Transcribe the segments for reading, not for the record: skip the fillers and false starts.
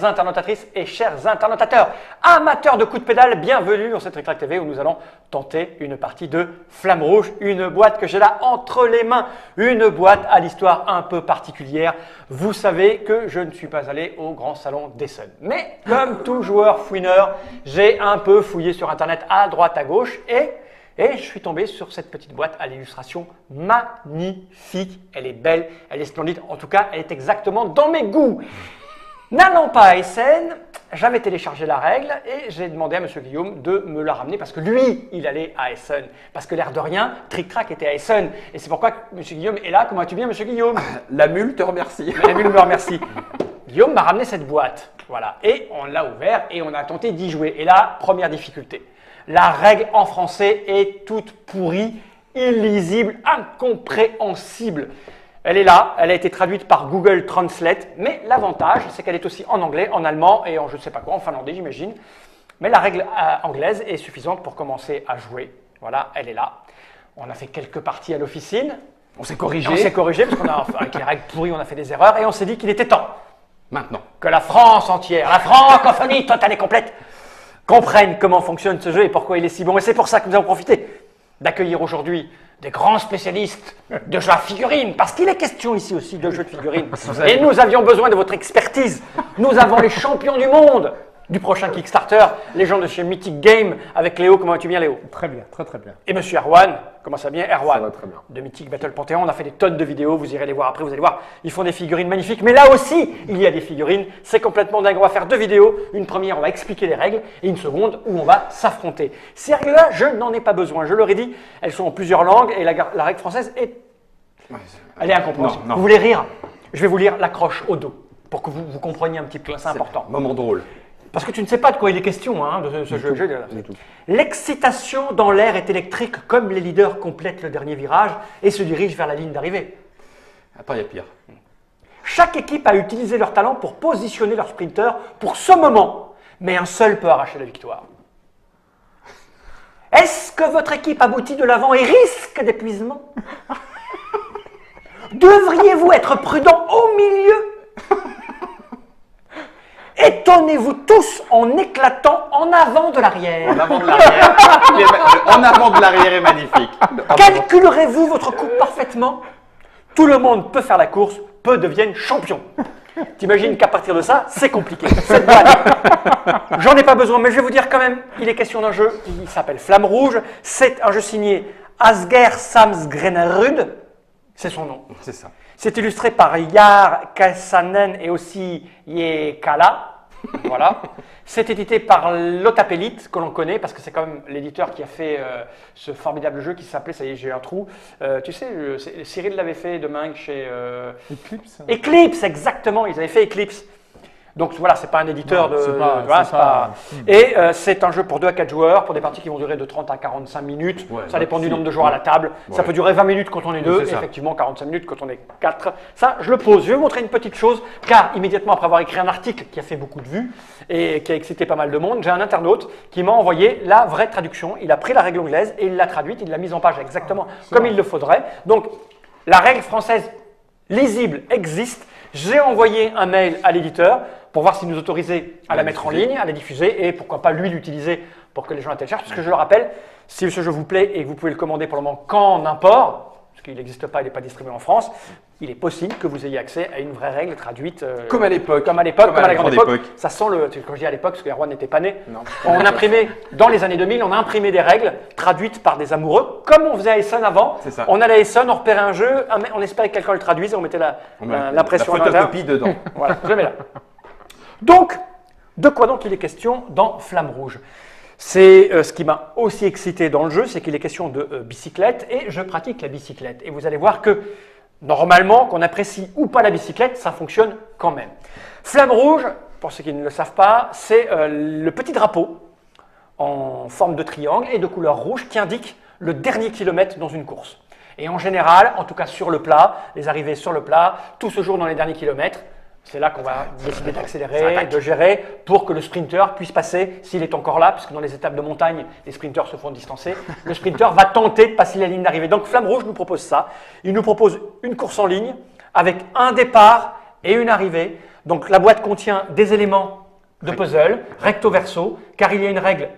internautatrices et chers internautateurs, amateurs de coups de pédale, bienvenue dans cette Trick TV où nous allons tenter une partie de Flamme Rouge, une boîte que j'ai là entre les mains, une boîte à l'histoire un peu particulière. Vous savez que je ne suis pas allé au grand salon d'Essen, mais comme tout joueur fouineur, j'ai un peu fouillé sur internet à droite à gauche et je suis tombé sur cette petite boîte à l'illustration magnifique. Elle est belle, elle est splendide. En tout cas, elle est exactement dans mes goûts. N'allant pas à Essen, j'avais téléchargé la règle et j'ai demandé à M. Guillaume de me la ramener parce que lui, il allait à Essen. Parce que l'air de rien, Trick Track était à Essen. Et c'est pourquoi M. Guillaume est là. Comment vas-tu bien, M. Guillaume? La mule te remercie. La mule me remercie. Guillaume m'a ramené cette boîte. Voilà. Et on l'a ouvert et on a tenté d'y jouer. Et là, première difficulté. La règle en français est toute pourrie, illisible, incompréhensible. Elle est là, elle a été traduite par Google Translate, mais l'avantage, c'est qu'elle est aussi en anglais, en allemand et en je ne sais pas quoi, en finlandais j'imagine. Mais la règle anglaise est suffisante pour commencer à jouer. Voilà, elle est là. On a fait quelques parties à l'officine. On s'est corrigé. On s'est corrigé parce qu'avec les règles pourries, on a fait des erreurs et on s'est dit qu'il était temps. Maintenant. Que la France entière, la francophonie totale et complète, comprennent comment fonctionne ce jeu et pourquoi il est si bon. Et c'est pour ça que nous avons profité d'accueillir aujourd'hui des grands spécialistes de jeux à figurines, parce qu'il est question ici aussi de jeux de figurines. Et nous avions besoin de votre expertise. Nous avons les champions du monde du prochain Kickstarter, les gens de chez Mythic Game, avec Léo. Comment vas-tu bien, Léo? Très bien, très bien. Et Monsieur Erwan, comment ça va bien? Erwan, Ça va très bien. de Mythic Battle Panthéon. On a fait des tonnes de vidéos, vous irez les voir après, vous allez voir, ils font des figurines magnifiques. Mais là aussi, il y a des figurines, c'est complètement dingue. On va faire deux vidéos. Une première, on va expliquer les règles, et une seconde où on va s'affronter. Ces règles-là, je n'en ai pas besoin. Je leur ai dit, elles sont en plusieurs langues, et la règle française est... Elle est incompréhensible. Non. Vous voulez rire? Je vais vous lire l'accroche au dos, pour que vous compreniez un petit peu, c'est important. Moment drôle. Parce que tu ne sais pas de quoi il est question de ce jeu. L'excitation dans l'air est électrique comme les leaders complètent le dernier virage et se dirigent vers la ligne d'arrivée. Attends, il y a pire. Chaque équipe a utilisé leur talent pour positionner leur sprinter pour ce moment, mais un seul peut arracher la victoire. Est-ce que votre équipe aboutit de l'avant et risque d'épuisement? Devriez-vous être prudent au milieu? Étonnez-vous tous en éclatant en avant de l'arrière. En avant de l'arrière. En avant de l'arrière est magnifique. Calculerez-vous votre coupe parfaitement? Tout le monde peut faire la course, peu deviennent champions. T'imagines qu'à partir de ça, c'est compliqué. Cette boîte, j'en ai pas besoin, mais je vais vous dire quand même, il est question d'un jeu, il s'appelle Flamme Rouge. C'est un jeu signé Asger Samsgrenerud, c'est son nom. C'est ça. C'est illustré par Yar Kassanen et aussi Yekala. Voilà. C'est édité par Lotapelite, que l'on connaît, parce que c'est quand même l'éditeur qui a fait ce formidable jeu qui s'appelait, ça y est, j'ai un trou. Tu sais, Cyril l'avait fait de Minc chez... Eclipse. Eclipse, exactement, ils avaient fait Eclipse. Donc voilà, c'est pas un éditeur Non, de... c'est pas- voilà, c'est c'est pas- pas- Et c'est un jeu pour 2 à 4 joueurs, pour des parties qui vont durer de 30 à 45 minutes. Ouais, Ça dépend du si. nombre de joueurs à la table. Ça Ouais. peut durer 20 minutes quand on est 2, c'est ça. effectivement 45 minutes quand on est 4. Ça, je le pose. Je vais vous montrer une petite chose, car immédiatement après avoir écrit un article qui a fait beaucoup de vues et qui a excité pas mal de monde, j'ai un internaute qui m'a envoyé la vraie traduction. Il a pris la règle anglaise et il l'a traduite, il l'a mise en page exactement comme il le faudrait. Donc, la règle française lisible existe. J'ai envoyé un mail à l'éditeur pour voir s'il nous autorisait à la mettre en ligne, à la diffuser et pourquoi pas lui l'utiliser pour que les gens la téléchargent. Parce que je le rappelle, si ce jeu vous plaît et que vous pouvez le commander pour le moment qu'en import, parce qu'il n'existe pas, il n'est pas distribué en France, il est possible que vous ayez accès à une vraie règle traduite. Comme à l'époque. Comme à l'époque, comme à la grande époque. époque. Ça sent le. Quand je dis à l'époque, parce que Erwan n'était pas né. Non. On imprimait, dans les années 2000, on a imprimé des règles traduites par des amoureux, comme on faisait à Essen avant. C'est ça. On allait à Essen, on repérait un jeu, on espérait que quelqu'un le traduise et on mettait l'impression à La l'intérieur. photocopie dedans. Voilà, je le mets là. Donc, de quoi donc il est question dans Flamme Rouge? C'est ce qui m'a aussi excité dans le jeu, c'est qu'il est question de bicyclette et je pratique la bicyclette. Et vous allez voir que normalement, qu'on apprécie ou pas la bicyclette, ça fonctionne quand même. Flamme Rouge, pour ceux qui ne le savent pas, c'est le petit drapeau en forme de triangle et de couleur rouge qui indique le dernier kilomètre dans une course. Et en général, en tout cas sur le plat, les arrivées sur le plat, tout se joue dans les derniers kilomètres. C'est là qu'on va décider d'accélérer, de gérer pour que le sprinter puisse passer, s'il est encore là, puisque dans les étapes de montagne, les sprinters se font distancer. Le sprinter va tenter de passer la ligne d'arrivée. Donc Flamme Rouge nous propose ça. Il nous propose une course en ligne avec un départ et une arrivée Donc la boîte contient des éléments de puzzle, recto verso, car il y a une règle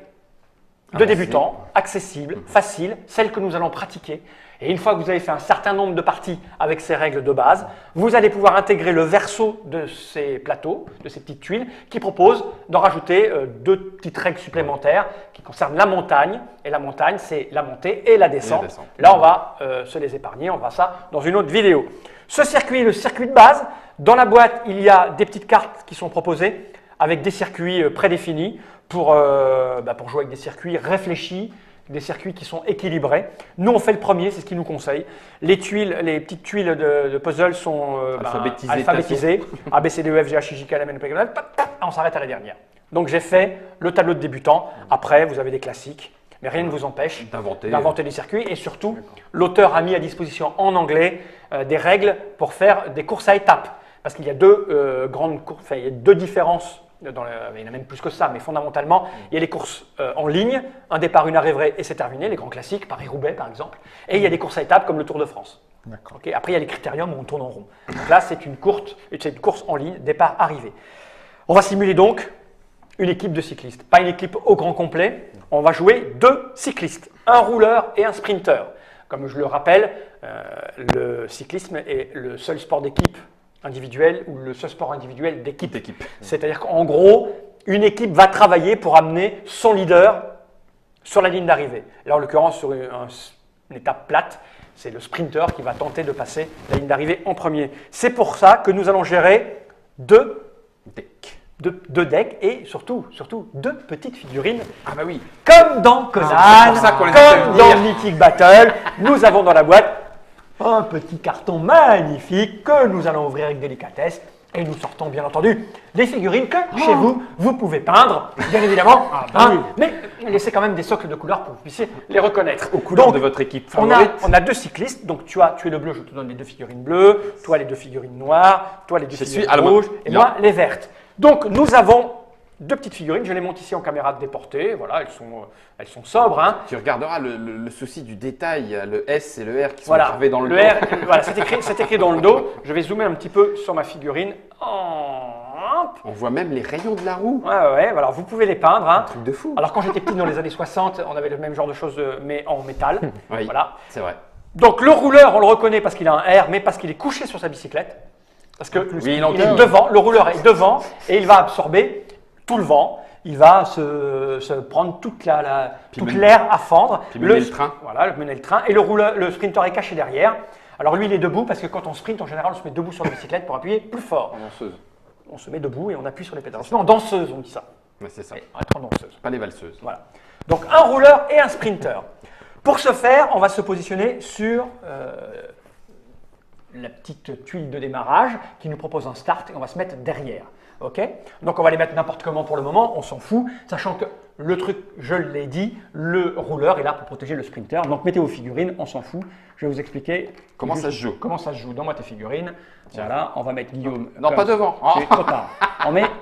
de débutant, accessible, facile, celle que nous allons pratiquer. Et une fois que vous avez fait un certain nombre de parties avec ces règles de base, vous allez pouvoir intégrer le verso de ces plateaux, de ces petites tuiles, qui proposent d'en rajouter deux petites règles supplémentaires qui concernent la montagne. Et la montagne, c'est la montée et la descente. Là, on va se les épargner, on verra ça dans une autre vidéo. Ce circuit est le circuit de base. Dans la boîte, il y a des petites cartes qui sont proposées avec des circuits prédéfinis pour jouer avec des circuits réfléchis, des circuits qui sont équilibrés. Nous, on fait le premier, c'est ce qu'ils nous conseillent. Les tuiles, les petites tuiles de puzzle sont alphabétisées. A, B, C, D, E, F, G, H, I, J, K, L, M, N, P, Q, R, on s'arrête à la dernière. Donc, j'ai fait le tableau de débutant. Après, vous avez des classiques, mais rien ne vous empêche d'inventer des circuits. Et surtout, l'auteur a mis à disposition en anglais des règles pour faire des courses à étapes. Parce qu'il y a deux grandes courses, il y a deux différences. Il y en a même plus que ça, mais fondamentalement, il y a les courses en ligne, un départ, une arrivée et c'est terminé, les grands classiques, Paris-Roubaix par exemple. Et il y a des courses à étapes comme le Tour de France. Okay, après, il y a les critériums où on tourne en rond. Donc là, c'est une course en ligne, départ-arrivée. On va simuler donc une équipe de cyclistes, pas une équipe au grand complet. On va jouer deux cyclistes, un rouleur et un sprinter. Comme je le rappelle, le cyclisme est le seul sport d'équipe individuel ou le seul sport individuel d'équipe. C'est-à-dire qu'en gros, une équipe va travailler pour amener son leader sur la ligne d'arrivée. Là, en l'occurrence, sur une étape plate, c'est le sprinter qui va tenter de passer la ligne d'arrivée en premier. C'est pour ça que nous allons gérer deux decks et surtout deux petites figurines. Ah bah oui. Comme dans Conan, comme dans Mythic Battle, nous avons dans la boîte un petit carton magnifique que nous allons ouvrir avec délicatesse et nous sortons bien entendu des figurines que chez vous, vous pouvez peindre, bien évidemment, mais laissez quand même des socles de couleurs pour que vous puissiez les reconnaître. Aux couleurs de votre équipe favorite. On a deux cyclistes, donc tu es le bleu, je te donne les deux figurines bleues, toi les deux figurines noires, toi les deux figurines rouges et moi les vertes. Donc nous avons deux petites figurines, je les monte ici en caméra de déportée, voilà, elles sont sobres. Hein. Tu regarderas le souci du détail, le S et le R qui sont gravés dans le dos. R, voilà, c'est écrit dans le dos. Je vais zoomer un petit peu sur ma figurine. On voit même les rayons de la roue. Ouais, voilà, vous pouvez les peindre. Hein. Un truc de fou. Alors quand j'étais petit dans les années 60, on avait le même genre de choses, mais en métal. Oui, voilà. C'est vrai. Donc le rouleur, on le reconnaît parce qu'il a un R, mais parce qu'il est couché sur sa bicyclette. Parce que il est devant, le rouleur est devant et il va absorber tout le vent, il va se prendre toute l'air à fendre. Puis mener le train. Voilà, mener le train. Et le sprinter est caché derrière. Alors lui, il est debout parce que quand on sprint, en général, on se met debout sur la bicyclette pour appuyer plus fort. En danseuse. On se met debout et on appuie sur les pédales. On se met en danseuse, on dit ça. Mais c'est ça. On va être en danseuse. Pas les valseuses. Voilà. Donc un rouleur et un sprinter. Pour ce faire, on va se positionner sur la petite tuile de démarrage qui nous propose un start et on va se mettre derrière. Ok, donc on va les mettre n'importe comment pour le moment, on s'en fout, sachant que le truc, je l'ai dit, le rouleur est là pour protéger le sprinter. Donc mettez vos figurines, on s'en fout. Je vais vous expliquer comment ça se joue. Comment ça se joue. Donne-moi tes figurines. Voilà, on va mettre Guillaume. Non, pas devant. C'est trop tard.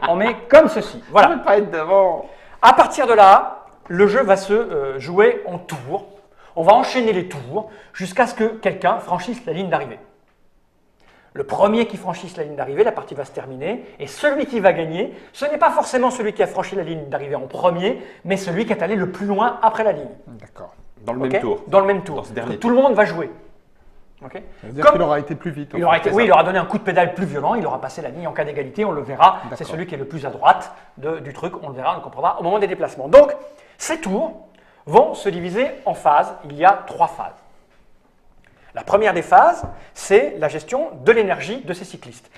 On met comme ceci. Voilà. Je ne veux pas être devant. À partir de là, le jeu va se jouer en tours. On va enchaîner les tours jusqu'à ce que quelqu'un franchisse la ligne d'arrivée. Le premier qui franchisse la ligne d'arrivée, la partie va se terminer. Et celui qui va gagner, ce n'est pas forcément celui qui a franchi la ligne d'arrivée en premier, mais celui qui est allé le plus loin après la ligne. D'accord. Dans le même tour. Dans le même tour. Tout le monde va jouer. Okay. Ça veut dire qu'il aura été plus vite. Il aura donné un coup de pédale plus violent, il aura passé la ligne en cas d'égalité, on le verra. C'est celui qui est le plus à droite du truc, on le verra, on le comprendra au moment des déplacements. Donc, ces tours vont se diviser en phases. Il y a 3 phases. La première des phases, c'est la gestion de l'énergie de ces cyclistes.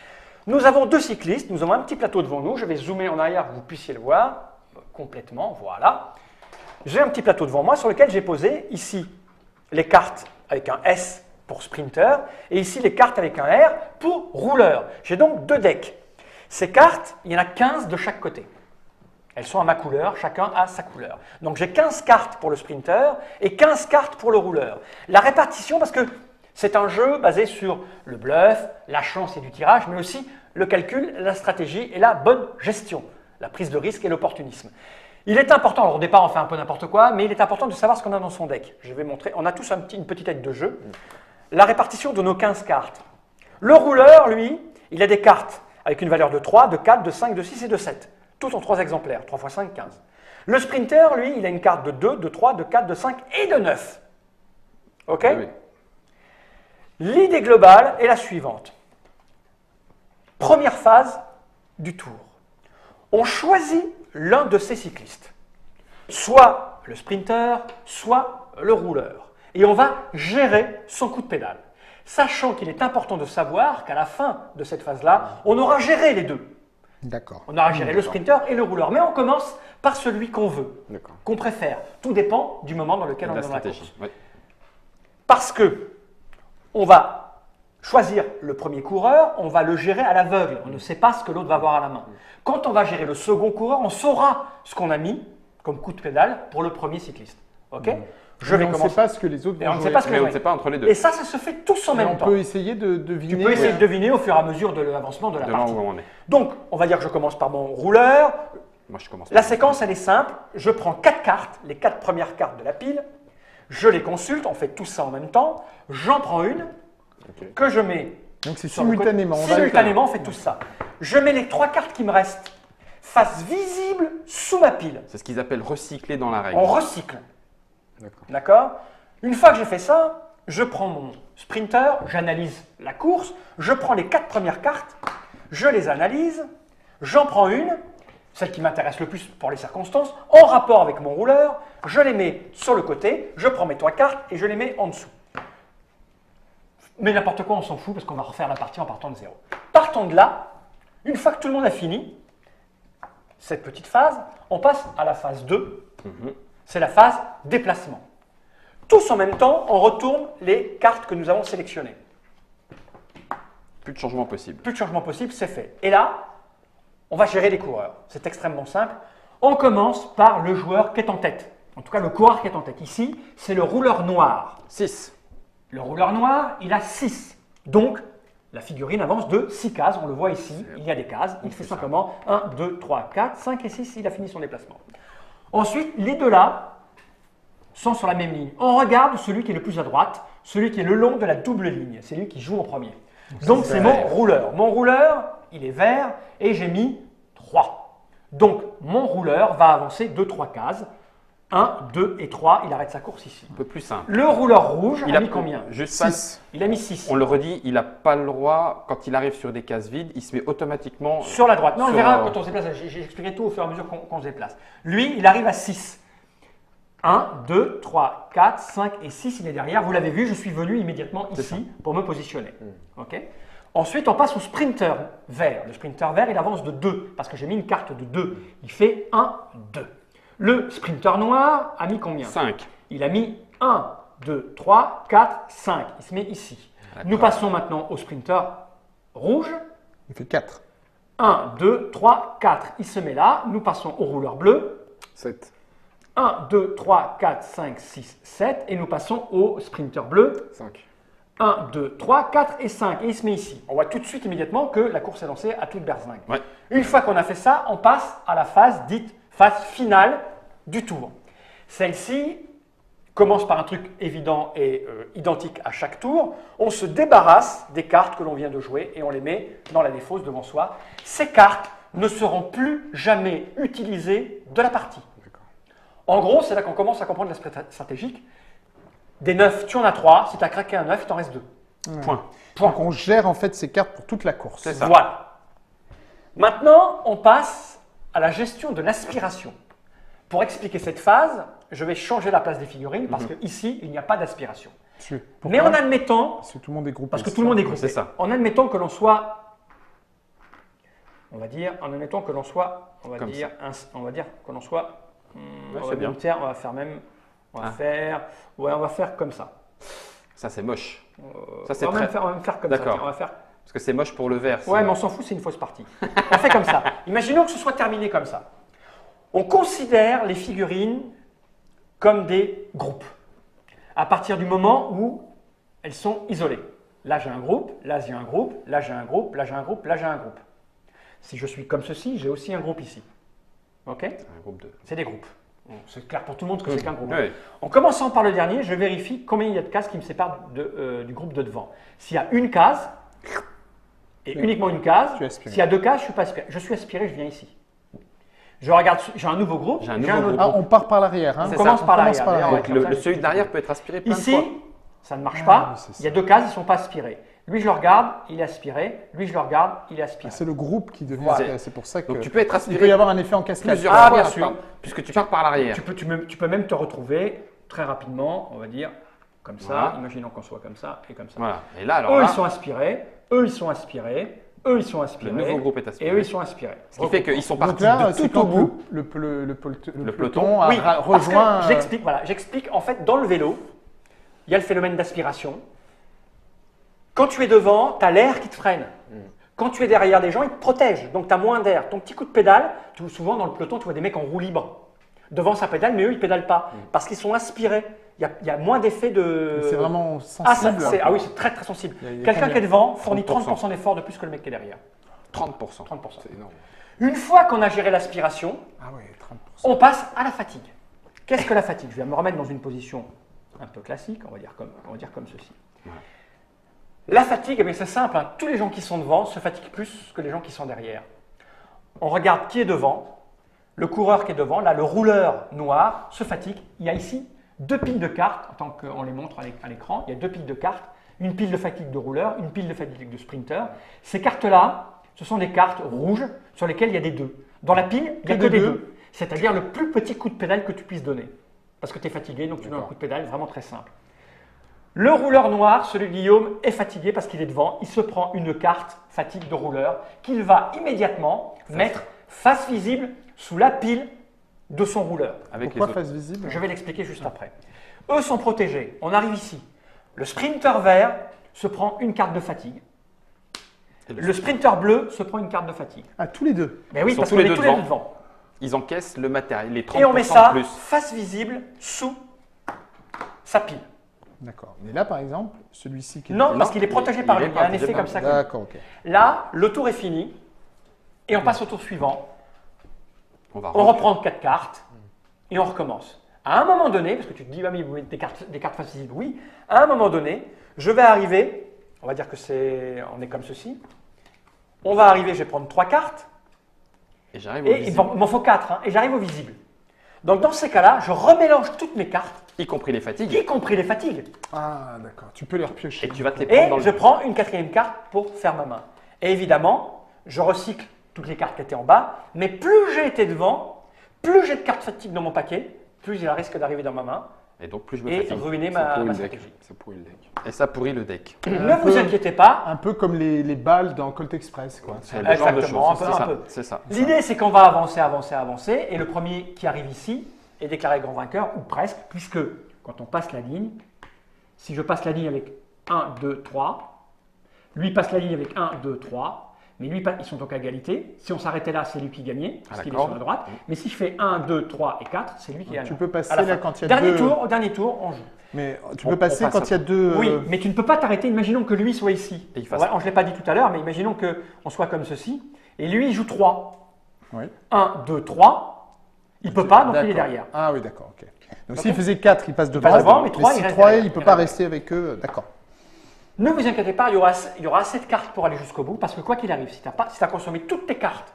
Nous avons 2 cyclistes, nous avons un petit plateau devant nous. Je vais zoomer en arrière pour que vous puissiez le voir complètement. Voilà. J'ai un petit plateau devant moi sur lequel j'ai posé ici les cartes avec un S pour sprinter et ici les cartes avec un R pour rouleur. J'ai donc 2 decks. Ces cartes, il y en a 15 de chaque côté. Elles sont à ma couleur, chacun a sa couleur. Donc j'ai 15 cartes pour le sprinter et 15 cartes pour le rouleur. La répartition, parce que c'est un jeu basé sur le bluff, la chance et du tirage, mais aussi le calcul, la stratégie et la bonne gestion, la prise de risque et l'opportunisme. Il est important, alors au départ on fait un peu n'importe quoi, mais il est important de savoir ce qu'on a dans son deck. Je vais montrer, on a tous une petite aide de jeu. La répartition de nos 15 cartes. Le rouleur, lui, il a des cartes avec une valeur de 3, de 4, de 5, de 6 et de 7. Tout en 3 exemplaires. 3 x 5, 15. Le Sprinter, lui, il a une carte de 2, de 3, de 4, de 5 et de 9. OK? Oui. L'idée globale est la suivante. Première phase du tour. On choisit l'un de ces cyclistes. Soit le sprinter, soit le rouleur. Et on va gérer son coup de pédale. Sachant qu'il est important de savoir qu'à la fin de cette phase-là, on aura géré les deux. D'accord. On aura géré le sprinter et le rouleur. Mais on commence par celui qu'on veut, D'accord. qu'on préfère. Tout dépend du moment dans lequel on La est dans la stratégie. course. Oui. Parce que on va choisir le premier coureur, on va le gérer à l'aveugle. On ne sait pas ce que l'autre va avoir à la main. Quand on va gérer le second coureur, on saura ce qu'on a mis comme coup de pédale pour le premier cycliste. Ok? Je vais on ne commencer. sait pas ce que les autres Et vont on ne jouer. sait pas ce que Mais les on autres ne sait pas entre les deux. Et ça se fait tous en Mais même on temps. peut essayer de deviner. Tu peux essayer de deviner au fur et à mesure de l'avancement de la De là partie. où on est. Donc, on va dire que je commence par mon rouleur. Moi, je commence. La séquence, elle est simple. Je prends 4 cartes, les 4 premières cartes de la pile. Je les consulte, on fait tout ça en même temps. J'en prends une Ok. que je mets Donc c'est sur le côté. simultanément. on va- Simultanément, on fait tout ça. Je mets les 3 cartes qui me restent face visible sous ma pile. C'est ce qu'ils appellent recycler dans la règle. On recycle. D'accord. D'accord? Une fois que j'ai fait ça, je prends mon sprinter, j'analyse la course, je prends les 4 premières cartes, je les analyse, j'en prends une, celle qui m'intéresse le plus pour les circonstances, en rapport avec mon rouleur, je les mets sur le côté, je prends mes 3 cartes et je les mets en dessous. Mais n'importe quoi, on s'en fout parce qu'on va refaire la partie en partant de 0. Partant de là, une fois que tout le monde a fini cette petite phase, on passe à la phase 2. C'est la phase déplacement. Tous en même temps, on retourne les cartes que nous avons sélectionnées. Plus de changement possible. Plus de changement possible, c'est fait. Et là, on va gérer les coureurs. C'est extrêmement simple. On commence par le joueur qui est en tête. En tout cas, le coureur qui est en tête. Ici, c'est le rouleur noir. 6. Le rouleur noir, il a 6. Donc, la figurine avance de 6 cases. On le voit ici, il y a des cases. Il fait simplement 1, 2, 3, 4, 5 et 6. Il a fini son déplacement. Ensuite, les deux là sont sur la même ligne. On regarde celui qui est le plus à droite, celui qui est le long de la double ligne. C'est lui qui joue en premier. Donc, c'est mon rouleur. Mon rouleur, il est vert et j'ai mis 3. Donc, mon rouleur va avancer 2, 3 cases. 1, 2 et 3. Il arrête sa course ici. Un peu plus simple. Le rouleur rouge Il a mis combien? Juste 6. Il a mis 6. On le redit, il n'a pas le droit, quand il arrive sur des cases vides, il se met automatiquement. Sur la droite. Non, on le sur, verra quand on se déplace. J'ai expliqué tout au fur et à mesure qu'on se déplace. Lui, il arrive à 6. 1, 2, 3, 4, 5 et 6. Il est derrière. Vous l'avez vu, je suis venu immédiatement ici pour me positionner. Ok. Ensuite, on passe au sprinter vert. Le sprinter vert, il avance de 2 parce que j'ai mis une carte de 2. Il fait 1, 2. Le sprinter noir a mis combien? 5. Il a mis 1, 2, 3, 4, 5. Il se met ici. Nous passons maintenant au sprinter rouge. Il fait 4. 1, 2, 3, 4. Il se met là. Nous passons au rouleur bleu. 7. 1, 2, 3, 4, 5, 6, 7. Et nous passons au sprinter bleu. 5. 1, 2, 3, 4 et 5. Et il se met ici. On voit tout de suite immédiatement que la course est lancée à toute berzingue. Ouais. Une fois qu'on a fait ça, on passe à la phase dite phase finale du tour. Celle-ci commence par un truc évident et identique à chaque tour. On se débarrasse des cartes que l'on vient de jouer et on les met dans la défausse devant soi. Ces cartes ne seront plus jamais utilisées de la partie. En gros, c'est là qu'on commence à comprendre l'aspect stratégique. Des 9, tu en as 3. Si tu as craqué un 9, il t'en reste 2. Point. Donc on gère en fait ces cartes pour toute la course. C'est ça. Voilà. Maintenant, on passe à la gestion de l'aspiration. Pour expliquer cette phase, je vais changer la place des figurines parce qu'ici, il n'y a pas d'aspiration. Mais en admettant, Parce que tout le monde est groupé. parce que tout le monde est groupé, C'est ça. en admettant que l'on soit, on va dire, en admettant que l'on soit, on va Comme dire que l'on soit, Ouais, on va c'est bien. on va faire même, on va Ah. faire, ouais, on va faire comme ça. Ça, c'est moche. Ça, c'est on va très. même faire, on va même faire comme ça. D'accord. tiens, on va faire. Parce que c'est moche pour le vert. Ouais, mais on s'en fout, c'est une fausse partie. On fait comme ça. Imaginons que ce soit terminé comme ça. On considère les figurines comme des groupes. À partir du moment où elles sont isolées. Là, j'ai un groupe, là, j'ai un groupe, là, j'ai un groupe, là, j'ai un groupe, là, j'ai un groupe. Si je suis comme ceci, j'ai aussi un groupe ici. OK? Un groupe 2. C'est des groupes. C'est clair pour tout le monde que c'est qu'un groupe. Oui. En commençant par le dernier, je vérifie combien il y a de cases qui me séparent du groupe de devant. S'il y a une case, et uniquement une case. Tu es aspiré. S'il y a 2 cases, je suis pas aspiré. Je suis aspiré, je viens ici. Je regarde, j'ai un nouveau groupe. J'ai un j'ai nouveau autre Ah, on part par l'arrière. Hein. On C'est commence ça. par On commence l'arrière. par D'ailleurs, l'arrière. ouais, comme ça, Celui derrière peut être aspiré plein de Ici, fois. ça ne marche Ah, pas. oui, c'est Il y a ça. 2 cases, ils ne sont pas aspirés. Lui, je le regarde, il est aspiré. Lui, je le regarde, il est aspiré. C'est le groupe qui devient Voilà. aspiré. C'est pour ça que Donc tu peux être il aspiré peut y avoir un effet en cascade. plusieurs Ah, fois, bien sûr. puisque tu pars par l'arrière. Tu peux même te retrouver très rapidement, on va dire, comme ça. Voilà. Imaginons qu'on soit comme ça et comme ça. Voilà. Et là, alors Eux, là, ils sont aspirés. Eux, ils sont aspirés. Eux, ils sont aspirés. le nouveau groupe est Et aspiré. eux, ils sont aspirés. Ce qui fait qu'ils sont Donc partis là, de c'est tout au quand bout. le peloton. peloton a Oui, parce que rejoint. j'explique, voilà, j'explique. En fait, dans le vélo, il y a le phénomène d'aspiration. Quand tu es devant, tu as l'air qui te freine. Quand tu es derrière des gens, ils te protègent. Donc, tu as moins d'air. Ton petit coup de pédale, souvent dans le peloton, tu vois des mecs en roue libre. Devant, ça pédale, mais eux, ils ne pédalent pas. Parce qu'ils sont aspirés. Il y a moins d'effet de. C'est vraiment Ah, sensible. ah oui, c'est très très sensible. Il y a Quelqu'un combien qui est devant fournit 30%. 30% d'effort de plus que le mec qui est derrière. 30%. 30%. C'est énorme. Une fois qu'on a géré l'aspiration, Ah oui, 30%. on passe à la fatigue. Qu'est-ce que la fatigue? Je vais me remettre dans une position un peu classique, on va dire comme ceci. Ouais. La fatigue, c'est simple, hein. Tous les gens qui sont devant se fatiguent plus que les gens qui sont derrière. On regarde qui est devant, le coureur qui est devant, là le rouleur noir se fatigue. Il y a ici 2 piles de cartes, en tant qu'on les montre à l'écran, il y a 2 piles de cartes, une pile de fatigue de rouleur, une pile de fatigue de sprinter. Ces cartes-là, ce sont des cartes rouges sur lesquelles il y a des 2. Dans la pile, il n'y a que des 2. C'est-à-dire le plus petit coup de pédale que tu puisses donner. Parce que tu es fatigué, donc tu donnes un coup de pédale vraiment très simple. Le rouleur noir, celui de Guillaume, est fatigué parce qu'il est devant. Il se prend une carte fatigue de rouleur qu'il va immédiatement mettre face visible sous la pile de son rouleur. Avec Pourquoi les autres. face visible? Je vais l'expliquer juste après. Eux sont protégés. On arrive ici. Le sprinter vert se prend une carte de fatigue. Et Le sprinter bleu se prend une carte de fatigue. Ah, tous les deux. Mais oui, Ils sont parce tous qu'on les est deux tous les deux devant. devant. Ils encaissent le matériel, les 30% Et on met ça de plus. face visible sous sa pile. D'accord. Mais là, par exemple, celui-ci qui est. Non, Non, parce qu'il est protégé par il lui. est Il y a un protégé effet par comme ça. D'accord, ok. Là, le tour est fini. Et on passe au tour suivant. On va On reprend 4 cartes et on recommence. À un moment donné, parce que tu te dis, ah, mais vous mettez des cartes face visible, oui. À un moment donné, je vais arriver, on va dire que on est comme ceci. On va arriver, je vais prendre 3 cartes. Et j'arrive au Et il visible, m'en faut 4, hein, et j'arrive au visible. Donc dans ces cas-là, je remélange toutes mes cartes, y compris les fatigues, y compris les fatigues. Ah, d'accord. Tu peux les repiocher. et tu vas te les prendre Et dans le je prends une 4e carte pour faire ma main. Et évidemment, je recycle toutes les cartes qui étaient en bas, mais plus j'ai été devant, plus j'ai de cartes fatigue dans mon paquet, plus il y a un risque d'arriver dans ma main Et donc plus je me et fatigue. ruiner Ça ma pourrit le deck. stratégie. Ça pourrit le deck. Et ça pourrit le deck. Ne vous inquiétez pas, Un peu comme les balles dans Colt Express, quoi. C'est le genre de Exactement, choses. un peu, C'est un ça. peu. C'est ça. l'idée c'est qu'on va avancer, et le premier qui arrive ici est déclaré grand vainqueur, ou presque, puisque quand on passe la ligne, si je passe la ligne avec 1, 2, 3, lui passe la ligne avec 1, 2, 3, mais lui, ils sont donc à égalité. Si on s'arrêtait là, c'est lui qui gagnait, parce À la qu'il est corde. sur la droite. Mais si je fais 1, 2, 3 et 4, c'est lui qui gagne. Tu peux passer À la là fin. quand il y a dernier deux. tour, au dernier tour, on joue. Mais tu On- peux on passer passe quand il y a deux. Oui, mais tu ne peux pas t'arrêter. Imaginons que lui soit ici. Et il fasse- Ouais, je ne l'ai pas dit tout à l'heure, mais imaginons qu'on soit comme ceci. Et lui, il joue 3. Oui. 1, 2, 3. Il ne peut pas, donc il est D'accord. derrière. Ah oui, d'accord, ok. Donc s'il faisait 4, il passe devant. passe devant, mais trois, si il reste 3, derrière. il ne peut Il pas reste rester avec eux. D'accord. Ne vous inquiétez pas, il y aura assez de cartes pour aller jusqu'au bout, parce que quoi qu'il arrive, si tu as consommé toutes tes cartes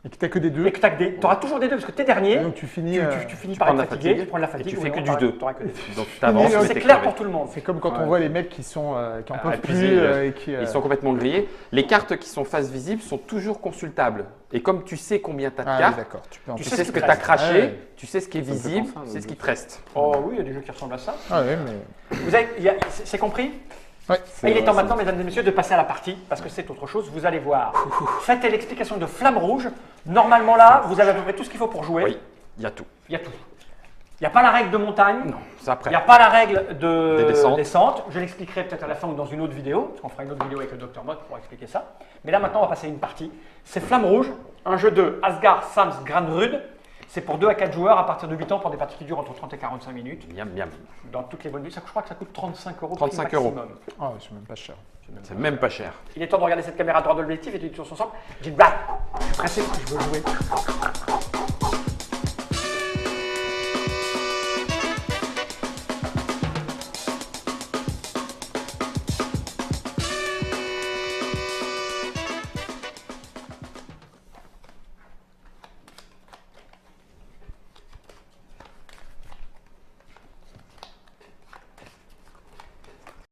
Et que tu n'as que des et 2. que tu auras toujours des 2, parce que tu es dernier, Donc tu finis. tu finis tu par prends être de la fatigué, fatigue, tu prends de la et fatigue. tu fais oui, que non, du t'auras- 2. t'auras que des 2. Donc tu avances. C'est clair pour tout le monde. C'est comme quand Ouais. on voit les mecs qui sont qui en peuvent épuisés, plus et qui. Ils sont complètement grillés. Les cartes qui sont face visible sont toujours consultables. Et comme tu sais combien tu as de Ah oui, cartes, d'accord. Tu peux en Tu tu sais sais ce ce qui que te tu as reste. craché, Ouais. tu sais ce qui est me fait visible, penser à un tu sais ce qui autre. te reste. Oh oui, il y a des jeux qui ressemblent à ça. Ah oui, mais. Vous avez, c'est compris? Ouais. Et il est temps maintenant, mesdames et messieurs, de passer à la partie, parce que c'est autre chose, vous allez voir. Faites l'explication de Flamme Rouge. Normalement là, vous avez à peu près tout ce qu'il faut pour jouer. Oui, il y a tout. Il y a tout. Il n'y a pas la règle de montagne. Non, c'est après. Il n'y a pas la règle de Des descentes. descente. Je l'expliquerai peut-être à la fin ou dans une autre vidéo, parce qu'on fera une autre vidéo avec le Dr Mott pour expliquer ça. Mais là maintenant, on va passer à une partie. C'est Flamme Rouge, un jeu de Asgard Sams Granrud. C'est pour 2 à 4 joueurs à partir de 8 ans pour des parties qui durent entre 30 et 45 minutes. Miam, miam. Dans toutes les bonnes vues, je crois que ça coûte 35 €. 35 prix maximum. Ah, c'est même pas cher. C'est même pas cher. Il est temps de regarder cette caméra droite de l'objectif et de dire sur son sang. J'ai une blague. Je suis pressé, je veux jouer.